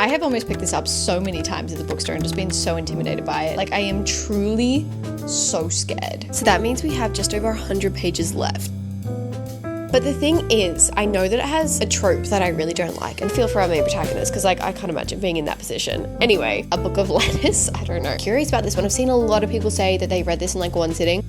I have almost picked this up so many times at the bookstore and just been so intimidated by it. Like, I am truly so scared. So that means we have just over 100 pages left. But the thing is, I know that it has a trope that I really don't like, and feel for our main protagonist, because like I can't imagine being in that position. Anyway, A Book of Lettuce, I don't know. Curious about this one. I've seen a lot of people say that they read this in like one sitting.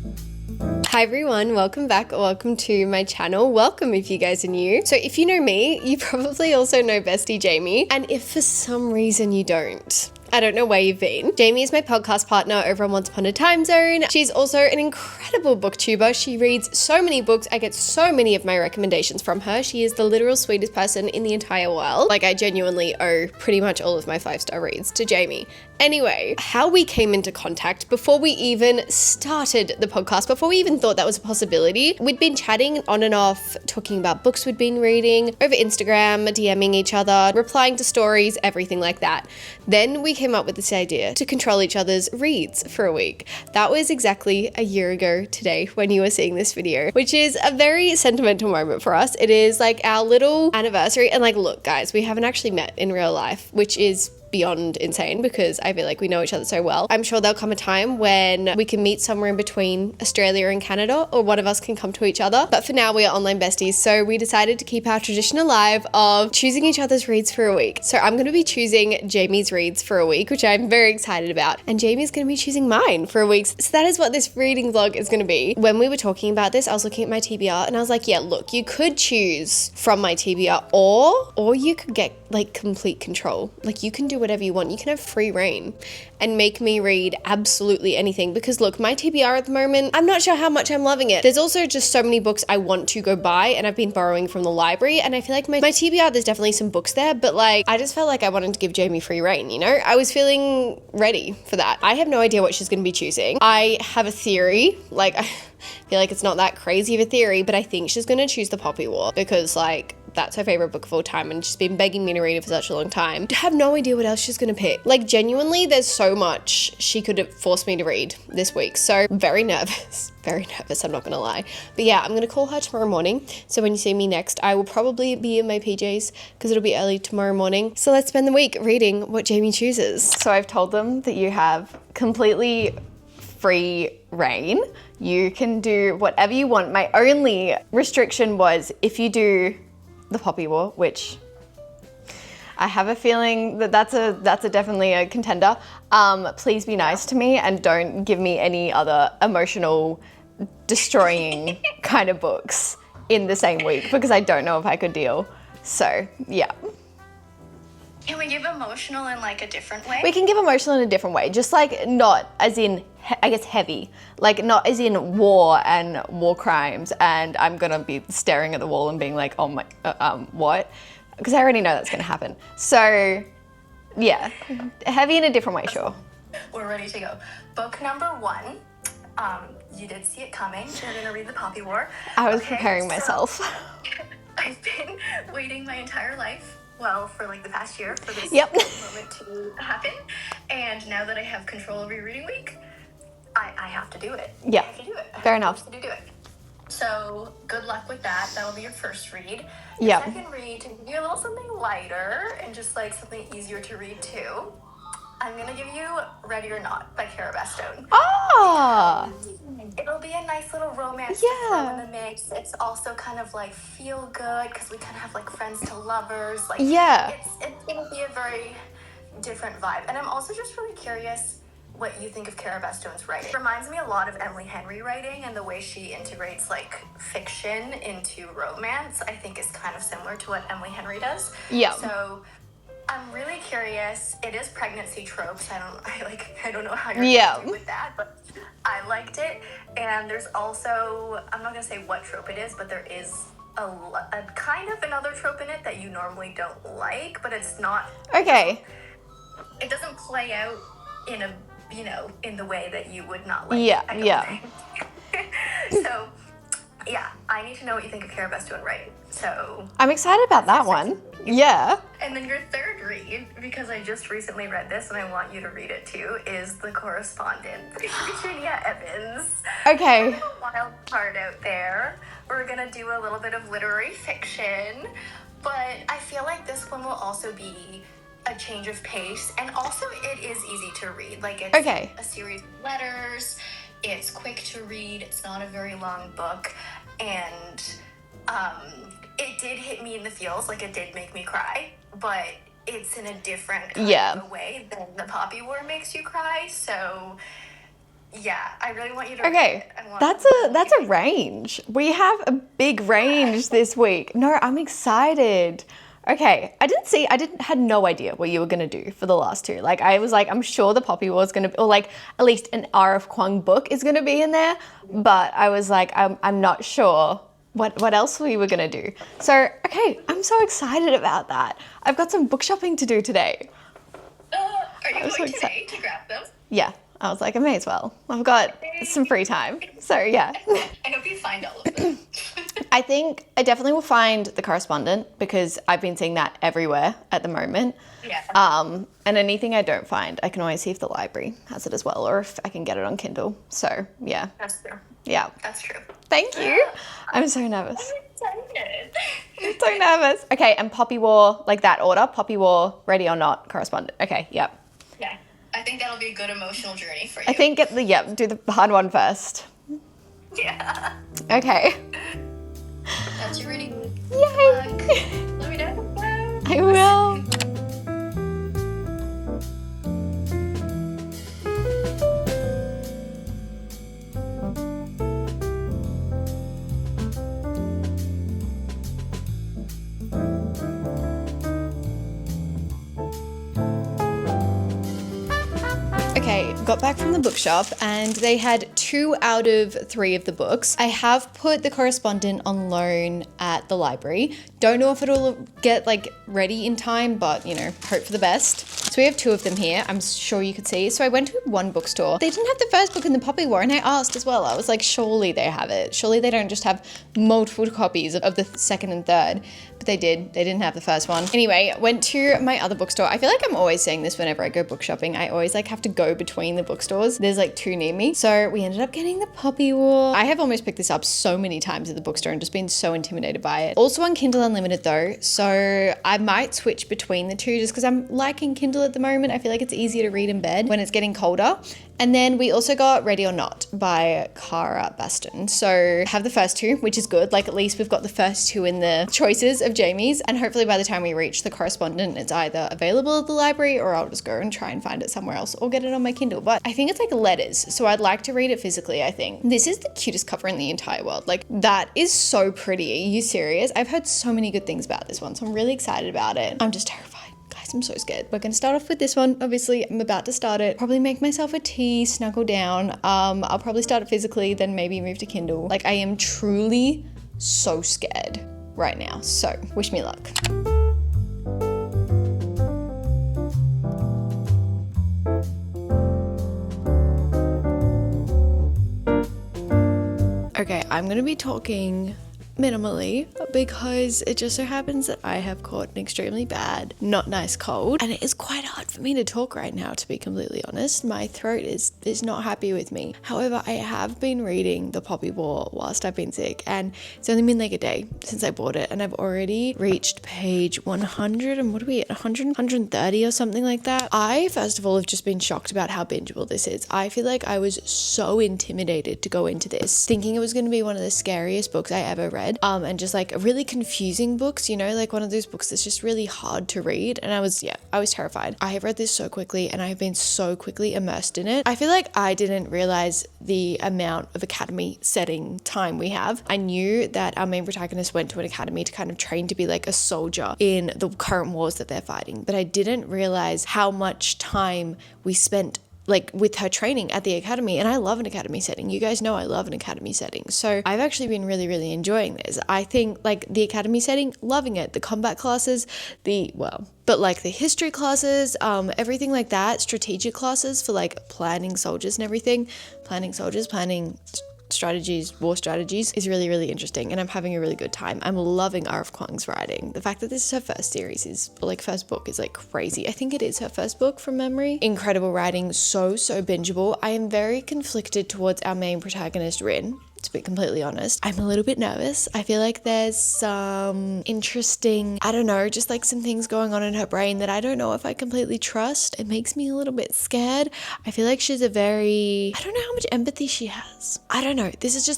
Hi everyone, welcome back, welcome to my channel. Welcome if you guys are new. So if you know me, you probably also know bestie Jamie, and if for some reason you don't, I don't know where you've been. Jamie is my podcast partner over on Once Upon a Time Zone. She's also an incredible booktuber. She reads so many books. I get so many of my recommendations from her. She is the literal sweetest person in the entire world. Like, I genuinely owe pretty much all of my 5-star reads to Jamie. Anyway, how we came into contact before we even started the podcast, before we even thought that was a possibility, we'd been chatting on and off, talking about books we'd been reading, over Instagram, DMing each other, replying to stories, everything like that. Then we came up with this idea to control each other's reads for a week. That was exactly a year ago today when you were seeing this video, which is a very sentimental moment for us. It is like our little anniversary, and like, look guys, we haven't actually met in real life, which is beyond insane because I feel like we know each other so well. I'm sure there'll come a time when we can meet somewhere in between Australia and Canada, or one of us can come to each other. But for now, we are online besties. So we decided to keep our tradition alive of choosing each other's reads for a week. So I'm going to be choosing Jamie's reads for a week, which I'm very excited about. And Jamie's going to be choosing mine for a week. So that is what this reading vlog is going to be. When we were talking about this, I was looking at my TBR and I was like, yeah, look, you could choose from my TBR or you could get like complete control. Like, you can do whatever you want. You can have free reign and make me read absolutely anything, because look, my TBR at the moment, I'm not sure how much I'm loving it. There's also just so many books I want to go buy, and I've been borrowing from the library, and I feel like my TBR, there's definitely some books there, but like, I just felt like I wanted to give Jamie free reign, you know? I was feeling ready for that. I have no idea what she's going to be choosing. I have a theory, like, I feel like it's not that crazy of a theory, but I think she's going to choose The Poppy War, because like, that's her favorite book of all time, and she's been begging me to read it for such a long time. I have no idea what else she's gonna pick. Like, genuinely, there's so much she could have forced me to read this week. So very nervous, I'm not gonna lie. But yeah, I'm gonna call her tomorrow morning. So when you see me next, I will probably be in my PJs because it'll be early tomorrow morning. So let's spend the week reading what Jamie chooses. So I've told them that you have completely free reign. You can do whatever you want. My only restriction was if you do The Poppy War, which I have a feeling that that's definitely a contender. Please be nice to me and don't give me any other emotional destroying kind of books in the same week, because I don't know if I could deal. So yeah. Can we give emotional in like a different way? We can give emotional in a different way, just like not as in, I guess, heavy, like not as in war and war crimes, and I'm gonna be staring at the wall and being like, oh my, what? Because I already know that's gonna happen. So yeah, heavy in a different way, sure. We're ready to go. Book number 1. You did see it coming. You're gonna read The Poppy War. I was preparing myself. I've been waiting my entire life, well, for like the past year, for this moment to happen. And now that I have control over your reading week, I have to do it. Yeah, I have to do it. fair enough. To do it. So good luck with that. That'll be your first read. Yeah. Second read, to give you a little something lighter and just like something easier to read too, I'm gonna give you Ready or Not by Cara Bastone. Ah! It'll be a nice little romance Yeah. to throw in the mix. It's also kind of like feel good because we kind of have like friends to lovers. Like, yeah. It's gonna be a very different vibe. And I'm also just really curious what you think of Cara Bastone's writing. It reminds me a lot of Emily Henry writing, and the way she integrates like fiction into romance, I think is kind of similar to what Emily Henry does. Yeah. So I'm really curious. It is pregnancy tropes. I don't know how you're gonna do with that, but I liked it. And there's also, I'm not gonna say what trope it is, but there is a kind of another trope in it that you normally don't like, but it's not. Okay. It doesn't play out in a, in the way that you would not like. Yeah. So, yeah, I need to know what you think of Cara Bastone writing. So I'm excited about that one. Yeah. And then your third read, because I just recently read this and I want you to read it too, is The Correspondent by Virginia Evans. Okay. A wild card out there. We're gonna do a little bit of literary fiction, but I feel like this one will also be a change of pace, and also it is easy to read. Like, it's a series of letters, it's quick to read, it's not a very long book, and it did hit me in the feels, like it did make me cry, but it's in a different kind of a way than the Poppy War makes you cry. So yeah, I really want you to read it. That's a range. We have a big range this week. No, I'm excited. Okay, I had no idea what you were going to do for the last two. Like, I was like, I'm sure the Poppy War is going to be, or like at least an R.F. Kuang book is going to be in there. But I was like, I'm not sure what else we were going to do. So, okay, I'm so excited about that. I've got some book shopping to do today. Are you going today to grab them? Yeah, I was like, I may as well. I've got some free time. So, yeah. I hope you find all of them. I think I definitely will find the correspondent because I've been seeing that everywhere at the moment. Yeah. And anything I don't find, I can always see if the library has it as well, or if I can get it on Kindle. So, yeah. That's true. Yeah. That's true. Thank you. I'm so nervous. I'm excited. I'm so nervous. Okay, and Poppy War, like that order, Poppy War, Ready or Not, correspondent. Okay, yep. Yeah. I think that'll be a good emotional journey for you. I think do the hard one first. Yeah. Okay. That's your reading week. Yay! Let me know. I will. Okay, got back from the bookshop and they had 2 out of 3 of the books. I have put the correspondent on loan at the library. Don't know if it'll get like ready in time, but you know, hope for the best. So we have 2 of them here, I'm sure you could see. So I went to one bookstore. They didn't have the first book in the Poppy War, and I asked as well. I was like, surely they have it. Surely they don't just have multiple copies of the second and third. But they did. They didn't have the first one. Anyway, went to my other bookstore. I feel like I'm always saying this whenever I go book shopping. I always like have to go between the bookstores. There's like 2 near me. So we ended up getting the Poppy War. I have almost picked this up so many times at the bookstore and just been so intimidated by it. Also on Kindle Unlimited though. So I might switch between the 2 just because I'm liking Kindle at the moment. I feel like it's easier to read in bed when it's getting colder. And then we also got Ready or Not by Cara Baston. So have the first 2, which is good. Like at least we've got the first 2 in the choices of Jaime's. And hopefully by the time we reach the correspondent, it's either available at the library or I'll just go and try and find it somewhere else or get it on my Kindle. But I think it's like letters. So I'd like to read it physically, I think. This is the cutest cover in the entire world. Like that is so pretty. Are you serious? I've heard so many good things about this one. So I'm really excited about it. I'm just terrified. Guys, I'm so scared. We're going to start off with this one. Obviously, I'm about to start it. Probably make myself a tea, snuggle down. I'll probably start it physically, then maybe move to Kindle. Like, I am truly so scared right now. So, wish me luck. Okay, I'm going to be talking minimally because it just so happens that I have caught an extremely bad, not nice cold, and it is quite hard for me to talk right now, to be completely honest. My throat is not happy with me. However, I have been reading the Poppy War whilst I've been sick, and it's only been like a day since I bought it, and I've already reached page 100, and what are we at, 100, 130 or something like that. I, first of all, have just been shocked about how bingeable this is. I feel like I was so intimidated to go into this, thinking it was going to be one of the scariest books I ever read. And just like really confusing books, you know, like one of those books that's just really hard to read. And I was terrified. I have read this so quickly and I have been so quickly immersed in it. I feel like I didn't realize the amount of academy setting time we have. I knew that our main protagonist went to an academy to kind of train to be like a soldier in the current wars that they're fighting, but I didn't realize how much time we spent like with her training at the academy. And I love an academy setting. You guys know I love an academy setting. So I've actually been really, really enjoying this. I think like the academy setting, loving it. The combat classes, but like the history classes, everything like that, strategic classes for like planning soldiers and everything, planning strategies, war strategies is really, really interesting, and I'm having a really good time. I'm loving R.F. Kuang's writing. The fact that this is her first series first book is like crazy. I think it is her first book from memory. Incredible writing, so bingeable. I am very conflicted towards our main protagonist, Rin. to be completely honest. I'm a little bit nervous. I feel like there's some interesting, I don't know, just like some things going on in her brain that I don't know if I completely trust. It makes me a little bit scared. I feel like she's I don't know how much empathy she has. I don't know.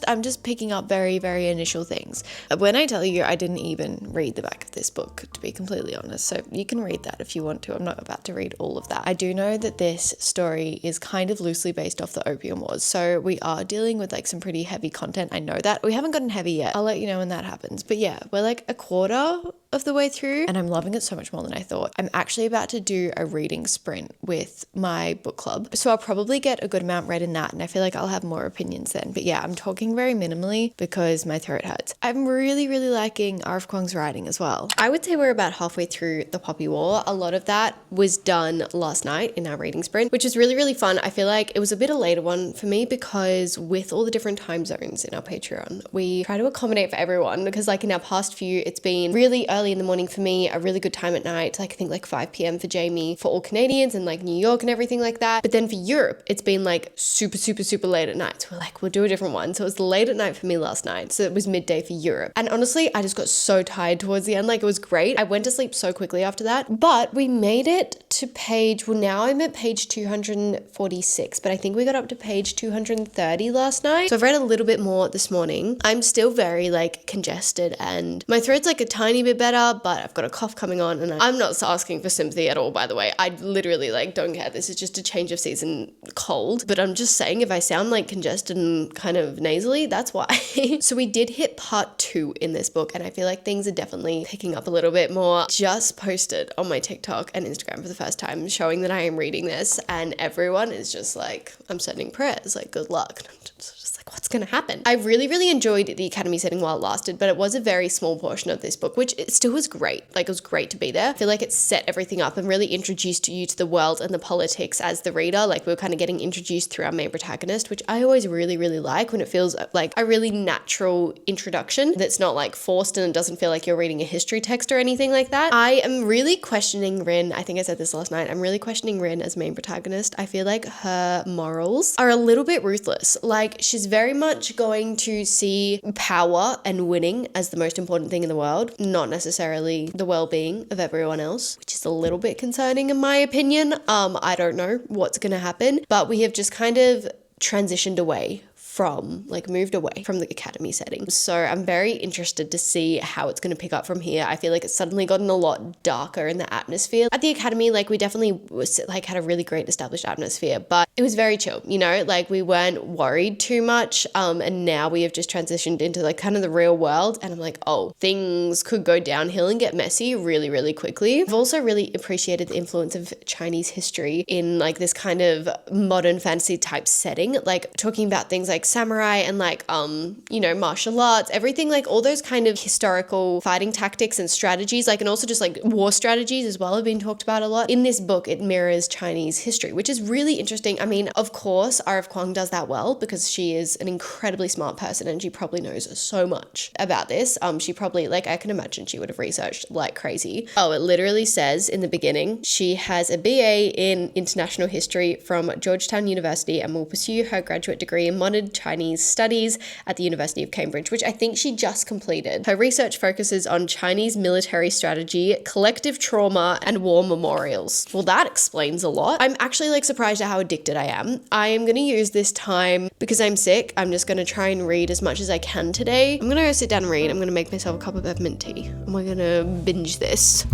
I'm just picking up very, very initial things. When I tell you, I didn't even read the back of this book, to be completely honest. So you can read that if you want to. I'm not about to read all of that. I do know that this story is kind of loosely based off the Opium Wars. So we are dealing with like some pretty heavy content. I know that. We haven't gotten heavy yet. I'll let you know when that happens. But yeah, we're like a quarter of the way through and I'm loving it so much more than I thought. I'm actually about to do a reading sprint with my book club. So I'll probably get a good amount read in that and I feel like I'll have more opinions then. But yeah, I'm talking very minimally because my throat hurts. I'm really, really liking R.F. Kuang's writing as well. I would say we're about halfway through The Poppy War. A lot of that was done last night in our reading sprint, which is really, really fun. I feel like it was a bit a later one for me because with all the different time zones in our Patreon, we try to accommodate for everyone because like in our past few, it's been really early in the morning for me, a really good time at night, like I think like 5 p.m. for Jaime for all Canadians and like New York and everything like that. But then for Europe, it's been like super, super, super late at night. So we're like, we'll do a different one. So it was late at night for me last night. So it was midday for Europe. And honestly, I just got so tired towards the end. Like it was great. I went to sleep so quickly after that, but we made it to page, well now I'm at page 246, but I think we got up to page 230 last night. So I've read a little bit more this morning. I'm still very like congested and my throat's like a tiny bit better, but I've got a cough coming on and I'm not asking for sympathy at all, by the way. I literally like don't care. This is just a change of season cold, but I'm just saying if I sound like congested and kind of nasally, that's why. So we did hit part 2 in this book and I feel like things are definitely picking up a little bit more. Just posted on my TikTok and Instagram for the first time showing that I am reading this and everyone is just like, I'm sending prayers, like good luck. What's going to happen? I really, really enjoyed the academy setting while it lasted, but it was a very small portion of this book, which it still was great. Like it was great to be there. I feel like it set everything up and really introduced you to the world and the politics as the reader. Like we were kind of getting introduced through our main protagonist, which I always really, really like when it feels like a really natural introduction that's not like forced and it doesn't feel like you're reading a history text or anything like that. I am really questioning Rin. I think I said this last night. I'm really questioning Rin as main protagonist. I feel like her morals are a little bit ruthless. Like she's very much going to see power and winning as the most important thing in the world, not necessarily the well-being of everyone else, which is a little bit concerning in my opinion. I don't know what's going to happen, but we have just kind of transitioned away from, like moved away from the academy setting. So I'm very interested to see how it's going to pick up from here. I feel like it's suddenly gotten a lot darker in the atmosphere. At the academy, like we definitely was like had a really great established atmosphere, but it was very chill, you know, like we weren't worried too much. And now we have just transitioned into like kind of the real world. And I'm like, oh, things could go downhill and get messy really, really quickly. I've also really appreciated the influence of Chinese history in like this kind of modern fantasy type setting, like talking about things like samurai and like you know, martial arts, everything, like all those kind of historical fighting tactics and strategies, like, and also just like war strategies as well have been talked about a lot. In this book, it mirrors Chinese history, which is really interesting. I mean, of course, R.F. Kuang does that well because she is an incredibly smart person and she probably knows so much about this. She probably, like, I can imagine she would have researched like crazy. Oh, it literally says in the beginning, she has a BA in International History from Georgetown University and will pursue her graduate degree in modern Chinese studies at the University of Cambridge, which I think she just completed. Her research focuses on Chinese military strategy, collective trauma, and war memorials. Well, that explains a lot. I'm actually like surprised at how addicted I am. I am going to use this time because I'm sick. I'm just going to try and read as much as I can today. I'm going to go sit down and read. I'm going to make myself a cup of peppermint tea and we're going to binge this.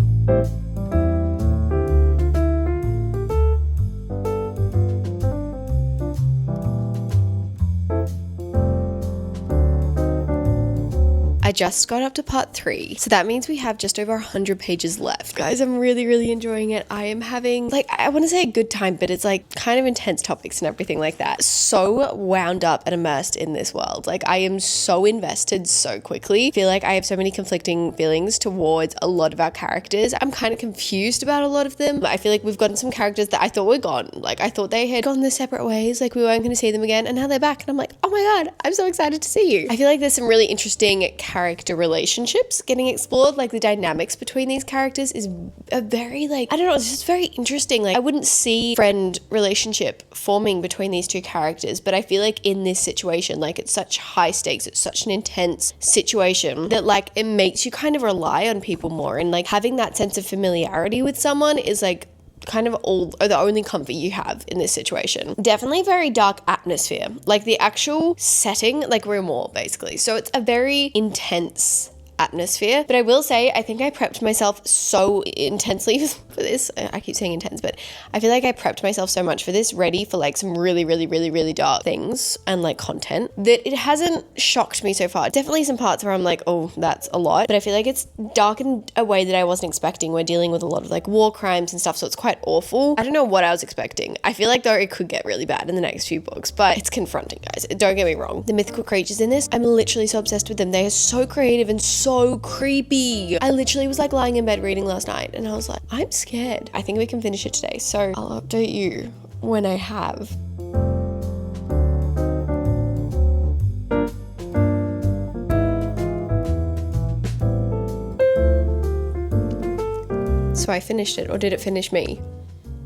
I just got up to part 3. So that means we have just over 100 pages left. Guys, I'm really, really enjoying it. I am having, like, I want to say a good time, but it's like kind of intense topics and everything like that. So wound up and immersed in this world. Like I am so invested so quickly. I feel like I have so many conflicting feelings towards a lot of our characters. I'm kind of confused about a lot of them. I feel like we've gotten some characters that I thought were gone. Like I thought they had gone their separate ways. Like we weren't going to see them again and now they're back. And I'm like, oh my God, I'm so excited to see you. I feel like there's some really interesting character character relationships getting explored. Like the dynamics between these characters is a very like, I don't know, it's just very interesting. Like I wouldn't see friend relationship forming between these two characters, but I feel like in this situation, like it's such high stakes, it's such an intense situation that like it makes you kind of rely on people more, and like having that sense of familiarity with someone is like kind of all or the only comfort you have in this situation. Definitely very dark atmosphere, like the actual setting, like room war basically. So it's a very intense atmosphere, but I will say I think I prepped myself so intensely for this. I keep saying intense, but I feel like I prepped myself so much for this, ready for like some really dark things and like content, that it hasn't shocked me so far. Definitely some parts where I'm like, oh, that's a lot, but I feel like it's dark in a way that I wasn't expecting. We're dealing with a lot of like war crimes and stuff, so it's quite awful. I don't know what I was expecting. I feel like though it could get really bad in the next few books, but it's confronting, guys. Don't get me wrong. The mythical creatures in this, I'm literally so obsessed with them. They are so creative and so creepy. I literally was like lying in bed reading last night and I was like, I'm scared. I think we can finish it today, so I'll update you when I have. So I finished it, or did it finish me?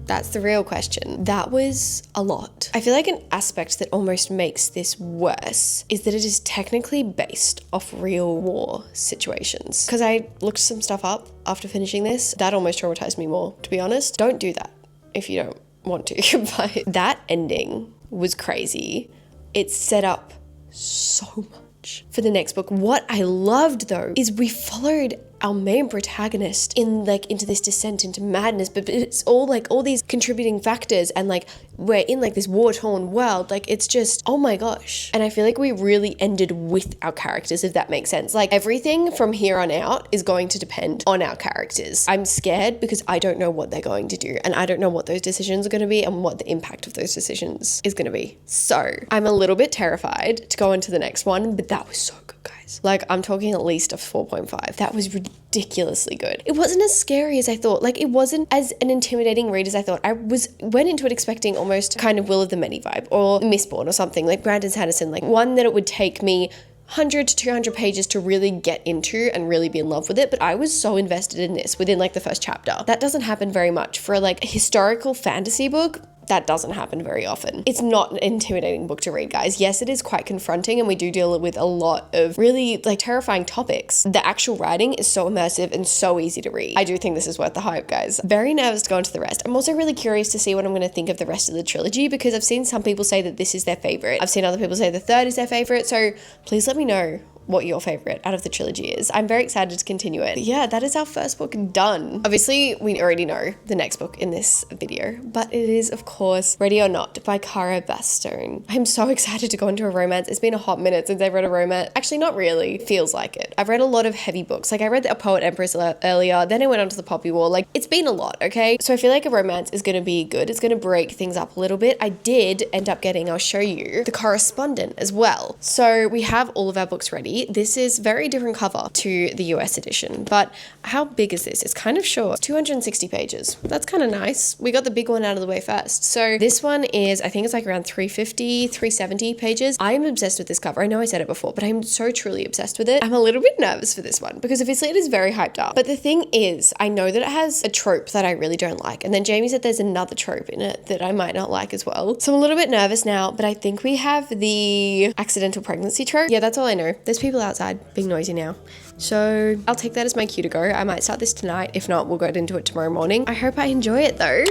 That's the real question. That was a lot. I feel like an aspect that almost makes this worse is that it is technically based off real war situations. Because I looked some stuff up after finishing this. That almost traumatized me more, to be honest. Don't do that if you don't want to. But that ending was crazy. It set up so much for the next book. What I loved though is we followed our main protagonist in like into this descent into madness, but it's all like all these contributing factors, and like we're in like this war-torn world. Like it's just, oh my gosh. And I feel like we really ended with our characters, if that makes sense. Like everything from here on out is going to depend on our characters. I'm scared because I don't know what they're going to do, and I don't know what those decisions are going to be and what the impact of those decisions is going to be. So I'm a little bit terrified to go into the next one, but that was so good, guys. Like I'm talking at least a 4.5. That was ridiculously good. It wasn't as scary as I thought. Like it wasn't as an intimidating read as I thought. I went into it expecting almost kind of Will of the Many vibe or Mistborn or something like Brandon Sanderson, like one that it would take me 100 to 200 pages to really get into and really be in love with it. But I was so invested in this within like the first chapter. That doesn't happen very much for like a historical fantasy book. That doesn't happen very often. It's not an intimidating book to read, guys. Yes, it is quite confronting and we do deal with a lot of really like terrifying topics. The actual writing is so immersive and so easy to read. I do think this is worth the hype, guys. Very nervous to go into the rest. I'm also really curious to see what I'm going to think of the rest of the trilogy, because I've seen some people say that this is their favorite. I've seen other people say the third is their favorite. So please let me know what your favorite out of the trilogy is. I'm very excited to continue it. But yeah, that is our first book done. Obviously, we already know the next book in this video, but it is, of course, Ready or Not by Cara Bastone. I'm so excited to go into a romance. It's been a hot minute since I've read a romance. Actually, not really. Feels like it. I've read a lot of heavy books. Like I read A Poet Empress earlier, then I went on to The Poppy War. Like it's been a lot, okay? So I feel like a romance is gonna be good. It's gonna break things up a little bit. I did end up getting, I'll show you, The Correspondent as well. So we have all of our books ready. This is very different cover to the US edition, but how big is this? It's kind of short. It's 260 pages. That's kind of nice. We got the big one out of the way first. So this one is, I think it's like around 350, 370 pages. I'm obsessed with this cover. I know I said it before, but I'm so truly obsessed with it. I'm a little bit nervous for this one because obviously it is very hyped up. But the thing is, I know that it has a trope that I really don't like. And then Jamie said there's another trope in it that I might not like as well. So I'm a little bit nervous now, but I think we have the accidental pregnancy trope. Yeah, that's all I know. There's people outside being noisy now. So I'll take that as my cue to go. I might start this tonight. If not, we'll get into it tomorrow morning. I hope I enjoy it though.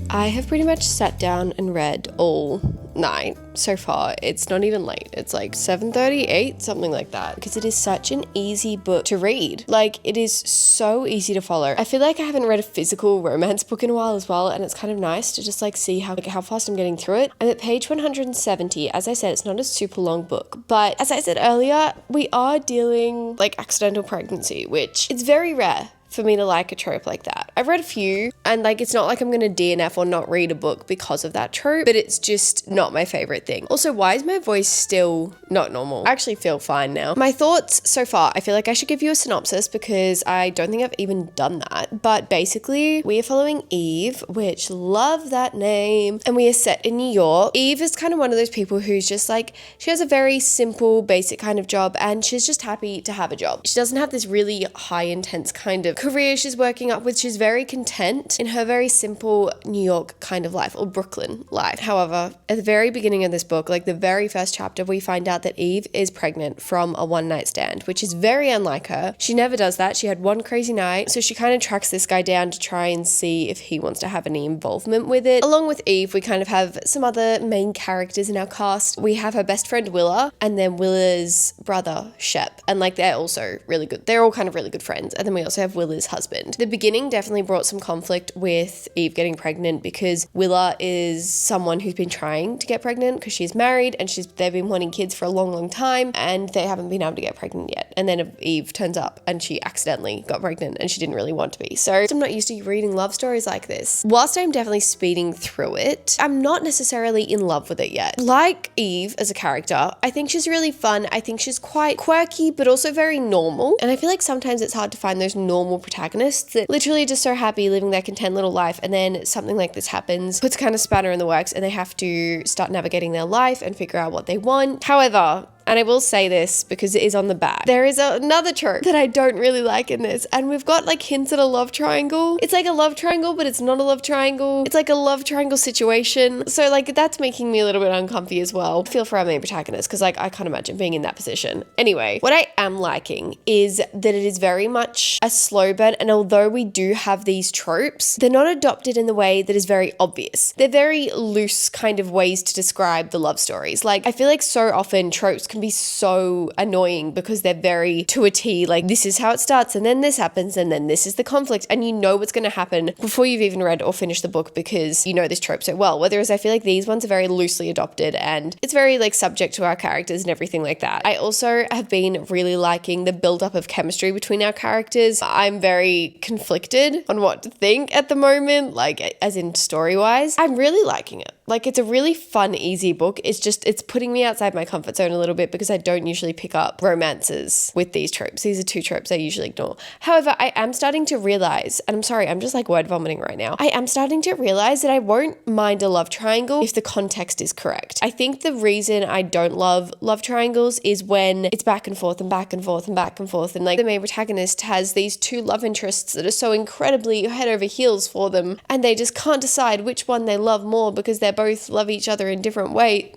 I have pretty much sat down and read all night so far. It's not even late. It's like 7:30, 8, something like that, because it is such an easy book to read. Like it is so easy to follow. I feel like I haven't read a physical romance book in a while as well, and it's kind of nice to just like see how fast I'm getting through it. I'm at page 170. As I said, it's not a super long book, but as I said earlier, we are dealing like accidental pregnancy, which it's very rare for me to like a trope like that. I've read a few, and like it's not like I'm gonna DNF or not read a book because of that trope, but it's just not my favorite thing. Also, why is my voice still not normal? I actually feel fine now. My thoughts so far, I feel like I should give you a synopsis because I don't think I've even done that. But basically, we are following Eve, which love that name, and we are set in New York. Eve is kind of one of those people who's just like, she has a very simple, basic kind of job, and she's just happy to have a job. She doesn't have this really high intense kind of career she's working up with. She's very content in her very simple New York kind of life, or Brooklyn life. However, at the very beginning of this book, like the very first chapter, we find out that Eve is pregnant from a one-night stand, which is very unlike her. She never does that. She had one crazy night, so she kind of tracks this guy down to try and see if he wants to have any involvement with it. Along with Eve, we kind of have some other main characters in our cast. We have her best friend Willa, and then Willa's brother Shep, and like they're also really good. They're all kind of really good friends. And then we also have Willa's husband. The beginning definitely brought some conflict with Eve getting pregnant because Willa is someone who's been trying to get pregnant because she's married and they've been wanting kids for a long time, and they haven't been able to get pregnant yet. And then Eve turns up and she accidentally got pregnant and she didn't really want to be. So I'm not used to reading love stories like this. Whilst I'm definitely speeding through it, I'm not necessarily in love with it yet. Like Eve as a character, I think she's really fun. I think she's quite quirky, but also very normal. And I feel like sometimes it's hard to find those normal protagonists that literally just so happy living their content little life, and then something like this happens, puts kind of spanner in the works, and they have to start navigating their life and figure out what they want. However, and I will say this because it is on the back, there is another trope that I don't really like in this, and we've got like hints at a love triangle. It's like a love triangle, but it's not a love triangle. It's like a love triangle situation. So like that's making me a little bit uncomfy as well. I feel for our main protagonist because like I can't imagine being in that position. Anyway, what I am liking is that it is very much a slow burn, and although we do have these tropes, they're not adopted in the way that is very obvious. They're very loose kind of ways to describe the love stories. Like I feel like so often tropes can be so annoying because they're very to a T, like this is how it starts and then this happens and then this is the conflict, and you know what's going to happen before you've even read or finished the book because you know this trope so well. Whereas I feel like these ones are very loosely adopted and it's very like subject to our characters and everything like that. I also have been really liking the build-up of chemistry between our characters. I'm very conflicted on what to think at the moment, like as in story-wise. I'm really liking it. Like it's a really fun, easy book. It's putting me outside my comfort zone a little bit because I don't usually pick up romances with these tropes. These are two tropes I usually ignore. However, I am starting to realize, and I'm sorry, I'm just like word vomiting right now. I am starting to realize that I won't mind a love triangle if the context is correct. I think the reason I don't love love triangles is when it's back and forth and back and forth and back and forth, and like the main protagonist has these two love interests that are so incredibly head over heels for them, and they just can't decide which one they love more because they're both love each other in different ways.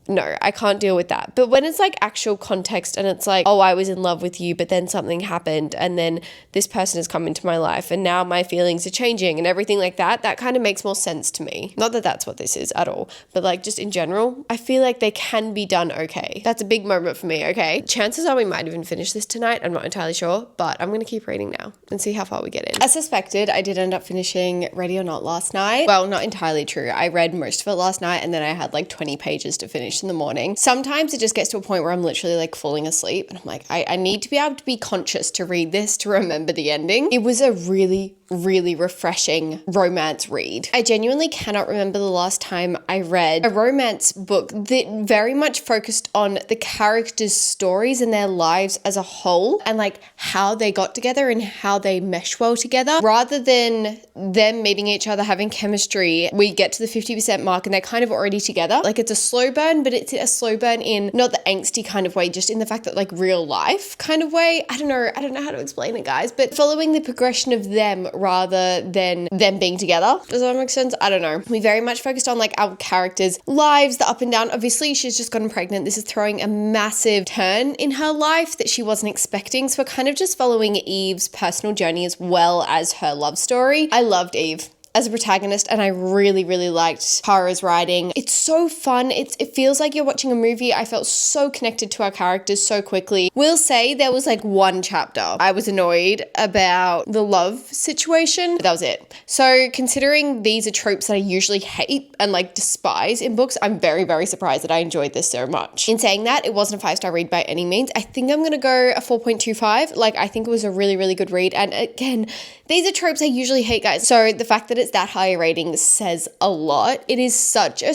No, I can't deal with that. But when it's like actual context and it's like, oh, I was in love with you, but then something happened and then this person has come into my life and now my feelings are changing and everything like that, that kind of makes more sense to me. Not that that's what this is at all, but like just in general, I feel like they can be done okay. That's a big moment for me, okay? Chances are we might even finish this tonight. I'm not entirely sure, but I'm going to keep reading now and see how far we get in. As suspected, I did end up finishing Ready or Not last night. Well, not entirely true. I read most of it last night and then I had like 20 pages to finish in the morning. Sometimes it just gets to a point where I'm literally like falling asleep and I'm like, I need to be able to be conscious to read this to remember the ending. It was a really refreshing romance read. I genuinely cannot remember the last time I read a romance book that very much focused on the characters' stories and their lives as a whole and like how they got together and how they mesh well together, rather than them meeting each other, having chemistry. We get to the 50% mark and they're kind of already together. Like it's a slow burn, but it's a slow burn in not the angsty kind of way, just in the fact that like real life kind of way. I don't know how to explain it, guys, but following the progression of them rather than them being together. Does that make sense? I don't know. We very much focused on like our characters' lives, the up and down. Obviously, she's just gotten pregnant. This is throwing a massive turn in her life that she wasn't expecting. So we're kind of just following Eve's personal journey as well as her love story. I loved Eve. as a protagonist, and I really, really liked Kara's writing. It's so fun. It feels like you're watching a movie. I felt so connected to our characters so quickly. Will say there was like one chapter I was annoyed about the love situation, but that was it. So considering these are tropes that I usually hate and like despise in books, I'm very, very surprised that I enjoyed this so much. In saying that, it wasn't a 5-star read by any means. I think I'm gonna go a 4.25. Like, I think it was a really, really good read. And again, these are tropes I usually hate, guys. So the fact that it's that high a rating says a lot. It is such a,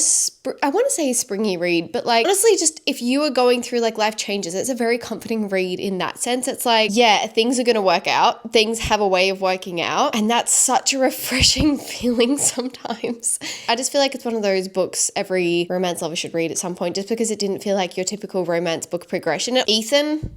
I want to say a springy read, but like, honestly, just if you are going through like life changes, it's a very comforting read in that sense. It's like, yeah, things are going to work out. Things have a way of working out. And that's such a refreshing feeling sometimes. I just feel like it's one of those books every romance lover should read at some point, just because it didn't feel like your typical romance book progression. Ethan,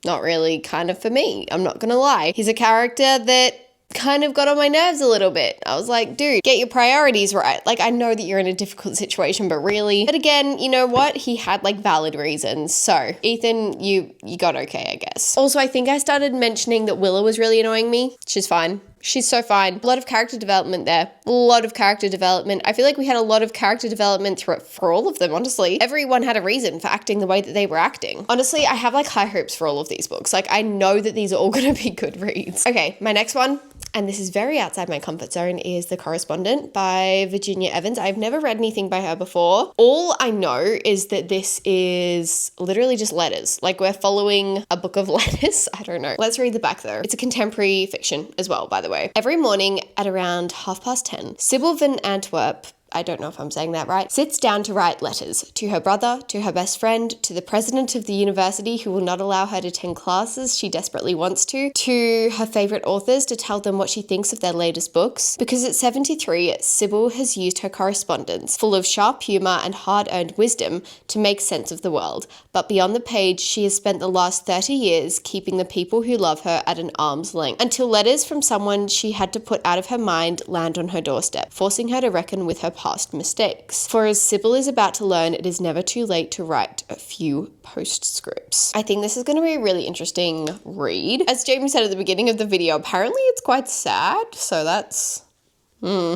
not really kind of for me. I'm not going to lie. He's a character that kind of got on my nerves a little bit. I was like, dude, get your priorities right. Like, I know that you're in a difficult situation, but really. But again, you know what? He had like valid reasons. So Ethan, you got okay, I guess. Also, I think I started mentioning that Willow was really annoying me. She's fine. She's so fine. A lot of character development there. A lot of character development. I feel like we had a lot of character development for all of them, honestly. Everyone had a reason for acting the way that they were acting. Honestly, I have like high hopes for all of these books. Like, I know that these are all going to be good reads. Okay, my next one, and this is very outside my comfort zone, is The Correspondent by Virginia Evans. I've never read anything by her before. All I know is that this is literally just letters. Like, we're following a book of letters. I don't know. Let's read the back though. It's a contemporary fiction as well, by the way. Every morning at around 10:30, Sybil van Antwerp, I don't know if I'm saying that right, sits down to write letters to her brother, to her best friend, to the president of the university who will not allow her to attend classes she desperately wants to her favorite authors to tell them what she thinks of their latest books. Because at 73, Sybil has used her correspondence, full of sharp humor and hard-earned wisdom, to make sense of the world. But beyond the page, she has spent the last 30 years keeping the people who love her at an arm's length, until letters from someone she had to put out of her mind land on her doorstep, forcing her to reckon with her past mistakes. For as Sybil is about to learn, it is never too late to write a few postscripts. I think this is going to be a really interesting read. As Jaime said at the beginning of the video, apparently it's quite sad, so that's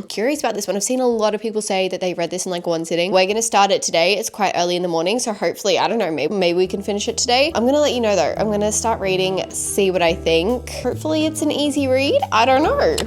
curious about this one. I've seen a lot of people say that they read this in like one sitting. We're going to start it today. It's quite early in the morning, so hopefully, I don't know, maybe we can finish it today. I'm going to let you know though. I'm going to start reading, see what I think. Hopefully it's an easy read. I don't know.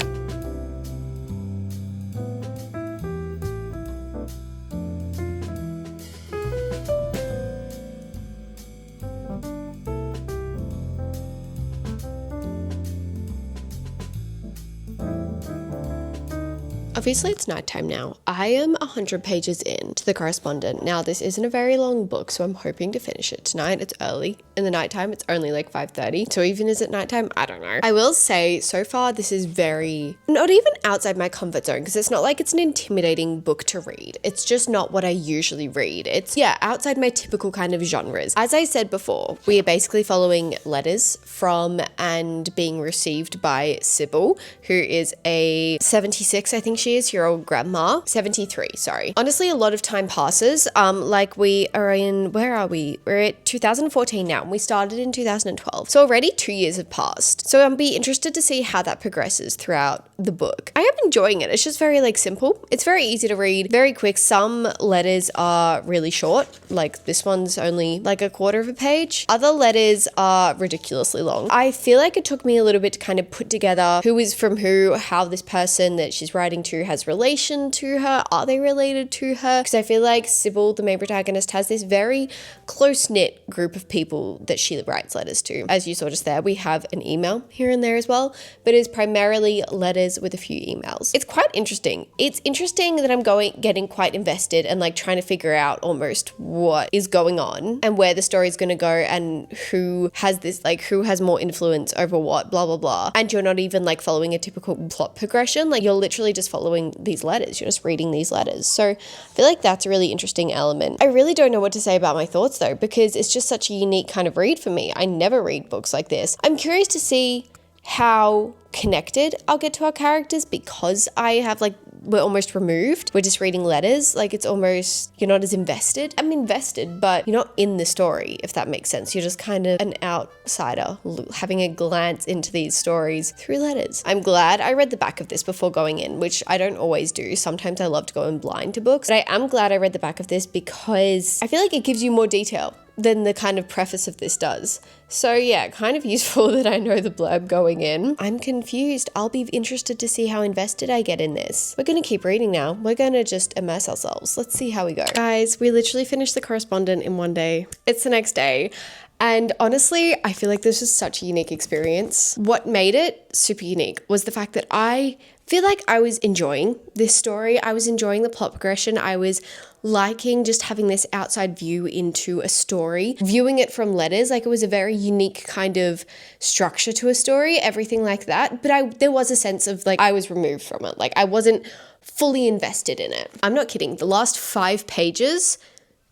Obviously, it's nighttime now. I am 100 pages in to The Correspondent. Now, this isn't a very long book, so I'm hoping to finish it tonight. It's early. In the nighttime, it's only like 5:30. So even is it nighttime? I don't know. I will say, so far, this is very, not even outside my comfort zone, because it's not like it's an intimidating book to read. It's just not what I usually read. It's, yeah, outside my typical kind of genres. As I said before, we are basically following letters from and being received by Sybil, who is a 76, I think she is, year old grandma. 73, sorry. Honestly, a lot of time passes. Like we are in, where are we? We're at 2014 now, and we started in 2012. So already 2 years have passed. So I'll be interested to see how that progresses throughout the book. I am enjoying it. It's just very like simple. It's very easy to read, very quick. Some letters are really short. Like this one's only like a quarter of a page. Other letters are ridiculously long. I feel like it took me a little bit to kind of put together who is from who, how this person that she's writing to has relation to her. Are they related to her? Because I feel like Sybil, the main protagonist, has this very close-knit group of people that she writes letters to. As you saw just there, we have an email here and there as well, but it's primarily letters with a few emails. It's quite interesting. It's interesting that I'm getting quite invested and like trying to figure out almost what is going on and where the story is going to go and who has this, like who has more influence over what, blah, blah, blah. And you're not even like following a typical plot progression. Like you're literally just following these letters. You're just reading these letters. So I feel like that's a really interesting element. I really don't know what to say about my thoughts though, because it's just such a unique kind of read for me. I never read books like this. I'm curious to see how connected I'll get to our characters, because I have like we're almost removed. We're just reading letters. Like it's almost, you're not as invested. I'm invested, but you're not in the story, if that makes sense. You're just kind of an outsider having a glance into these stories through letters. I'm glad I read the back of this before going in, which I don't always do. Sometimes I love to go in blind to books, but I am glad I read the back of this because I feel like it gives you more detail than the kind of preface of this does. So yeah, kind of useful that I know the blurb going in. I'm confused. I'll be interested to see how invested I get in this. We're going to keep reading now. We're going to just immerse ourselves. Let's see how we go. Guys, we literally finished the correspondent in one day. It's the next day. And honestly, I feel like this was such a unique experience. What made it super unique was the fact that I feel like I was enjoying this story. I was enjoying the plot progression. I was liking just having this outside view into a story, viewing it from letters. Like it was a very unique kind of structure to a story, everything like that. But there was a sense of like I was removed from it. Like I wasn't fully invested in it. I'm not kidding. The last 5 pages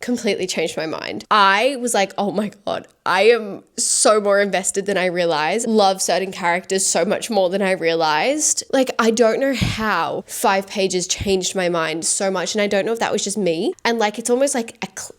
completely changed my mind. I was like, oh my God, I am so more invested than I realized. Love certain characters so much more than I realized. Like, I don't know how 5 pages changed my mind so much. And I don't know if that was just me. And like, it's almost like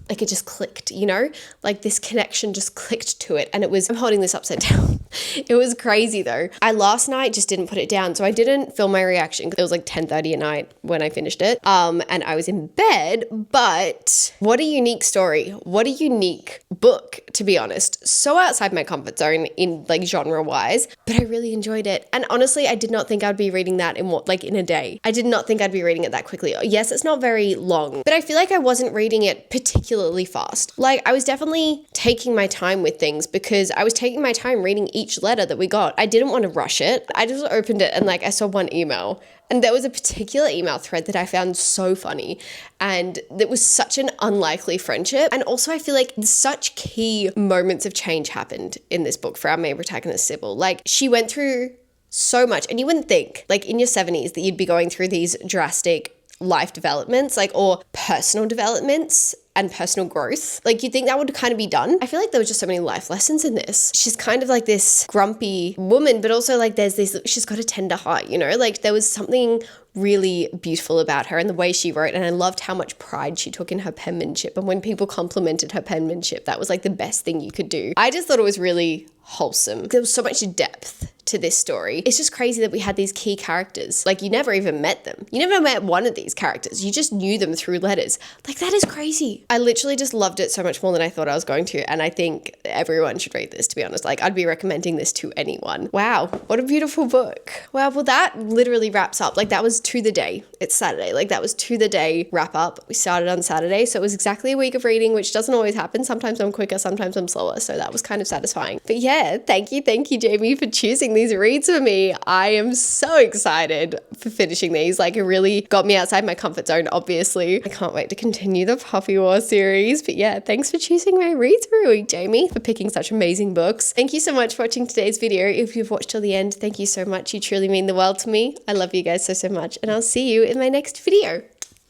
it just clicked, you know, like this connection just clicked to it. And it was, I'm holding this upside down. It was crazy though. I last night just didn't put it down. So I didn't film my reaction because it was like 10:30 at night when I finished it. And I was in bed, but what a unique story. What a unique book, to be honest. So outside my comfort zone in like genre wise, but I really enjoyed it. And honestly, I did not think I'd be reading that in a day. I did not think I'd be reading it that quickly. Yes, it's not very long, but I feel like I wasn't reading it particularly fast. Like I was definitely taking my time with things because I was taking my time reading each letter that we got. I didn't want to rush it. I just opened it and like I saw one email. And there was a particular email thread that I found so funny. And it was such an unlikely friendship. And also I feel like such key moments of change happened in this book for our main protagonist, Sybil. Like she went through so much. And you wouldn't think like in your 70s that you'd be going through these drastic life developments, like, or personal developments and personal growth. Like you'd think that would kind of be done. I feel like there was just so many life lessons in this. She's kind of like this grumpy woman, but also like she's got a tender heart, you know, like there was something really beautiful about her and the way she wrote. And I loved how much pride she took in her penmanship. And when people complimented her penmanship, that was like the best thing you could do. I just thought it was really wholesome. There was so much depth to this story. It's just crazy that we had these key characters. Like you never even met them. You never met one of these characters. You just knew them through letters. Like that is crazy. I literally just loved it so much more than I thought I was going to. And I think everyone should read this, to be honest. Like I'd be recommending this to anyone. Wow. What a beautiful book. Wow. Well, that literally wraps up. Like that was to the day. It's Saturday. Like that was to the day wrap up. We started on Saturday. So it was exactly a week of reading, which doesn't always happen. Sometimes I'm quicker, sometimes I'm slower. So that was kind of satisfying. But yeah, thank you, Jaime, for choosing these reads for me. I am so excited for finishing these. Like it really got me outside my comfort zone, obviously. I can't wait to continue the Poppy War series. But yeah, thanks for choosing my reads for a week, Jaime, for picking such amazing books. Thank you so much for watching today's video. If you've watched till the end, thank you so much. You truly mean the world to me. I love you guys so much. And I'll see you in my next video.